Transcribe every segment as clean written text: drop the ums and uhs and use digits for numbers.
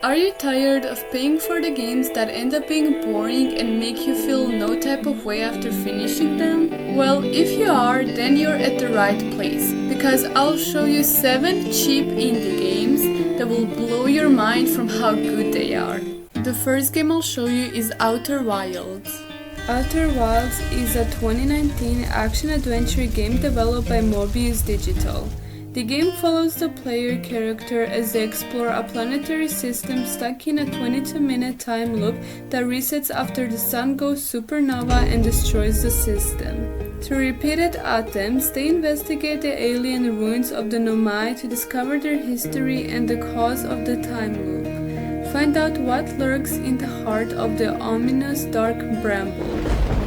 Are you tired of paying for the games that end up being boring and make you feel no type of way after finishing them? Well, if you are, then you're at the right place, because I'll show you 7 cheap indie games that will blow your mind from how good they are. The first game I'll show you is Outer Wilds. Outer Wilds is a 2019 action-adventure game developed by Mobius Digital. The game follows the player character as they explore a planetary system stuck in a 22-minute time loop that resets after the sun goes supernova and destroys the system. Through repeated attempts, they investigate the alien ruins of the Nomai to discover their history and the cause of the time loop. Find out what lurks in the heart of the ominous dark bramble.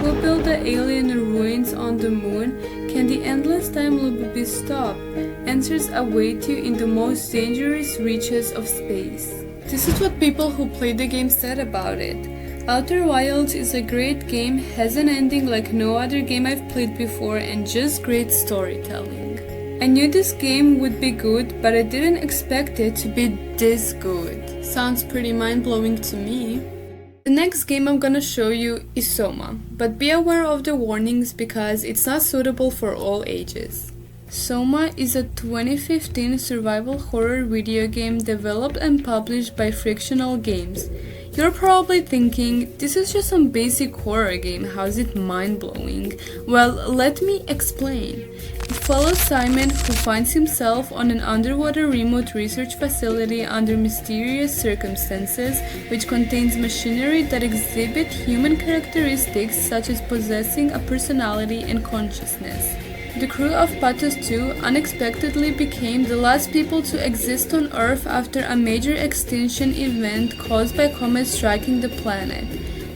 Who built the alien ruins on the moon? Can the endless time loop be stopped? Answers await you in the most dangerous reaches of space. This is what people who played the game said about it. Outer Wilds is a great game, has an ending like no other game I've played before, and just great storytelling. I knew this game would be good, but I didn't expect it to be this good. Sounds pretty mind-blowing to me. The next game I'm gonna show you is Soma, but be aware of the warnings because it's not suitable for all ages. Soma is a 2015 survival horror video game developed and published by Frictional Games. You're probably thinking, this is just some basic horror game, how is it mind-blowing? Well, let me explain. It follows Simon, who finds himself on an underwater remote research facility under mysterious circumstances, which contains machinery that exhibit human characteristics such as possessing a personality and consciousness. The crew of Patos 2 unexpectedly became the last people to exist on Earth after a major extinction event caused by comets striking the planet.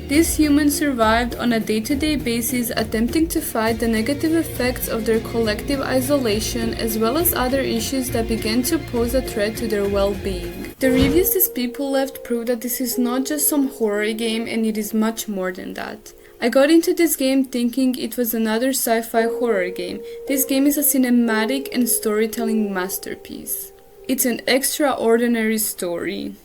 These humans survived on a day-to-day basis, attempting to fight the negative effects of their collective isolation as well as other issues that began to pose a threat to their well-being. The reviews these people left prove that this is not just some horror game and it is much more than that. I got into this game thinking it was another sci-fi horror game. This game is a cinematic and storytelling masterpiece. It's an extraordinary story.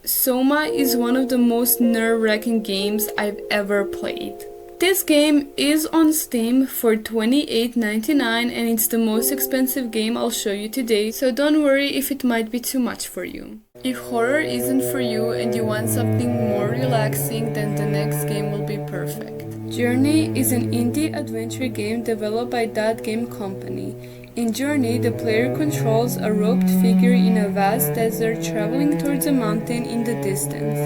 Soma is one of the most nerve-wracking games I've ever played. This game is on Steam for $28.99 and it's the most expensive game I'll show you today, so don't worry if it might be too much for you. If horror isn't for you and you want something more relaxing, then the next game will be perfect. Journey is an indie adventure game developed by That Game Company. In Journey, the player controls a robed figure in a vast desert traveling towards a mountain in the distance.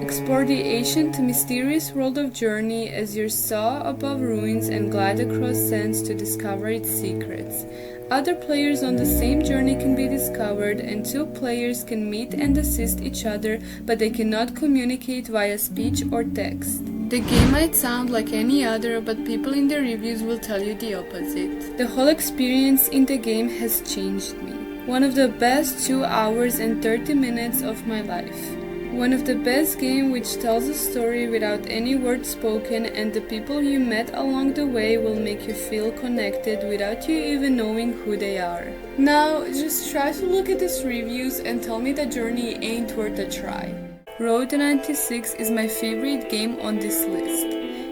Explore the ancient, mysterious world of Journey as you soar above ruins and glide across sands to discover its secrets. Other players on the same journey can be discovered, and 2 players can meet and assist each other, but they cannot communicate via speech or text. The game might sound like any other, but people in the reviews will tell you the opposite. The whole experience in the game has changed me. One of the best 2 hours and 30 minutes of my life. One of the best games which tells a story without any words spoken, and the people you met along the way will make you feel connected without you even knowing who they are. Now, just try to look at these reviews and tell me the journey ain't worth a try. Road 96 is my favorite game on this list.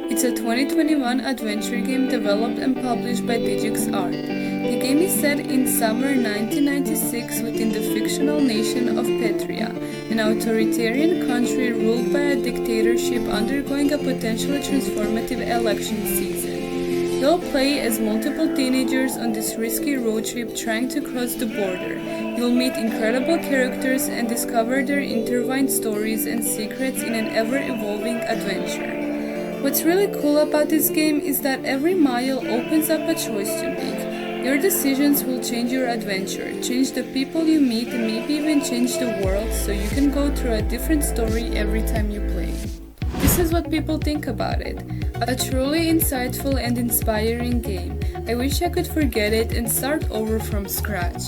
It's a 2021 adventure game developed and published by Digix Art. The game is set in summer 1996 within the fictional nation of Petria, an authoritarian country ruled by a dictatorship undergoing a potentially transformative election season. You'll play as multiple teenagers on this risky road trip trying to cross the border. You'll meet incredible characters and discover their intertwined stories and secrets in an ever-evolving adventure. What's really cool about this game is that every mile opens up a choice to make. Your decisions will change your adventure, change the people you meet, and maybe even change the world, so you can go through a different story every time you play. This is what people think about it. A truly insightful and inspiring game. I wish I could forget it and start over from scratch.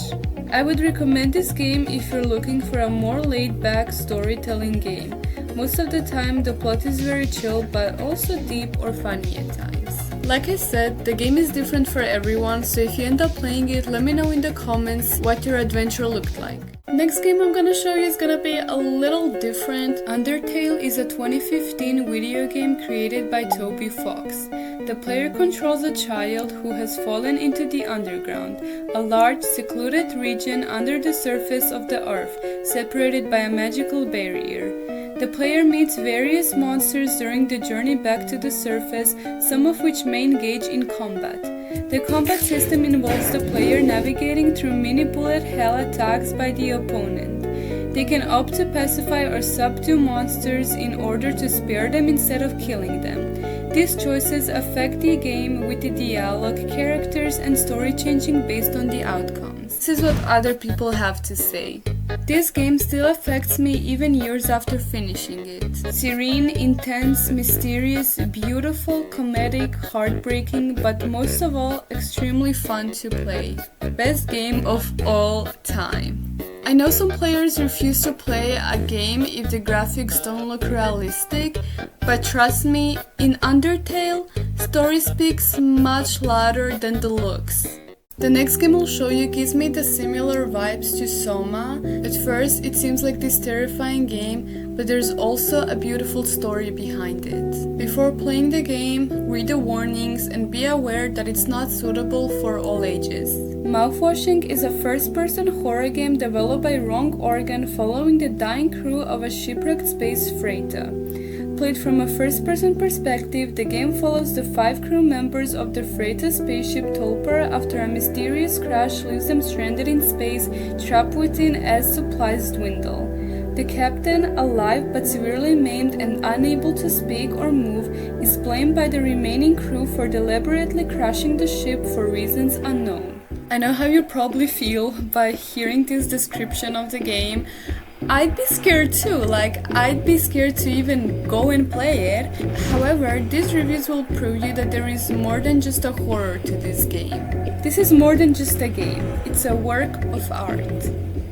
I would recommend this game if you're looking for a more laid-back storytelling game. Most of the time, the plot is very chill but also deep or funny at times. Like I said, the game is different for everyone, so if you end up playing it, let me know in the comments what your adventure looked like. Next game I'm gonna show you is gonna be a little different. Undertale is a 2015 video game created by Toby Fox. The player controls a child who has fallen into the underground, a large, secluded region under the surface of the earth, separated by a magical barrier. The player meets various monsters during the journey back to the surface, some of which may engage in combat. The combat system involves the player navigating through mini-bullet hell attacks by the opponent. They can opt to pacify or subdue monsters in order to spare them instead of killing them. These choices affect the game with the dialogue, characters, and story changing based on the outcomes. This is what other people have to say. This game still affects me even years after finishing it. Serene, intense, mysterious, beautiful, comedic, heartbreaking, but most of all, extremely fun to play. Best game of all time. I know some players refuse to play a game if the graphics don't look realistic, but trust me, in Undertale, story speaks much louder than the looks. The next game I'll show you gives me the similar vibes to Soma. At first, it seems like this terrifying game, but there's also a beautiful story behind it. Before playing the game, read the warnings and be aware that it's not suitable for all ages. Mouthwashing is a first-person horror game developed by Wrong Organ following the dying crew of a shipwrecked space freighter. Played from a first-person perspective, the game follows the 5 crew members of the freighter spaceship Tolper after a mysterious crash leaves them stranded in space, trapped within as supplies dwindle. The captain, alive but severely maimed and unable to speak or move, is blamed by the remaining crew for deliberately crashing the ship for reasons unknown. I know how you probably feel by hearing this description of the game. I'd be scared too, I'd be scared to even go and play it. However, these reviews will prove you that there is more than just a horror to this game. This is more than just a game, it's a work of art.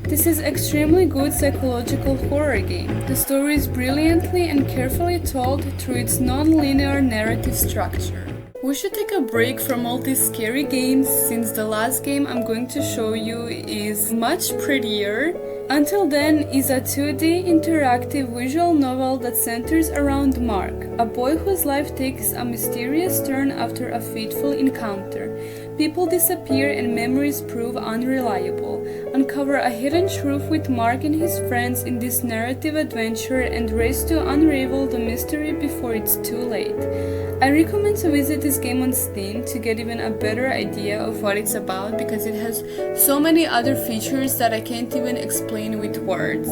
This is extremely good psychological horror game. The story is brilliantly and carefully told through its non-linear narrative structure. We should take a break from all these scary games since the last game I'm going to show you is much prettier. Until Then is a 2D interactive visual novel that centers around Mark, a boy whose life takes a mysterious turn after a fateful encounter. People disappear and memories prove unreliable. Uncover a hidden truth with Mark and his friends in this narrative adventure and race to unravel the mystery before it's too late. I recommend to visit this game on Steam to get even a better idea of what it's about because it has so many other features that I can't even explain with words.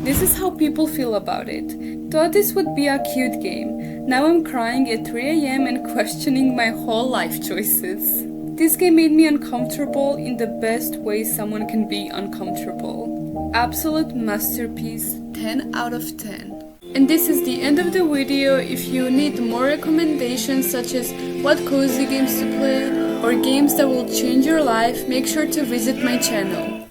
This is how people feel about it. Thought this would be a cute game. Now I'm crying at 3 AM and questioning my whole life choices. This game made me uncomfortable in the best way someone can be uncomfortable. Absolute masterpiece, 10 out of 10. And this is the end of the video. If you need more recommendations such as what cozy games to play or games that will change your life, make sure to visit my channel.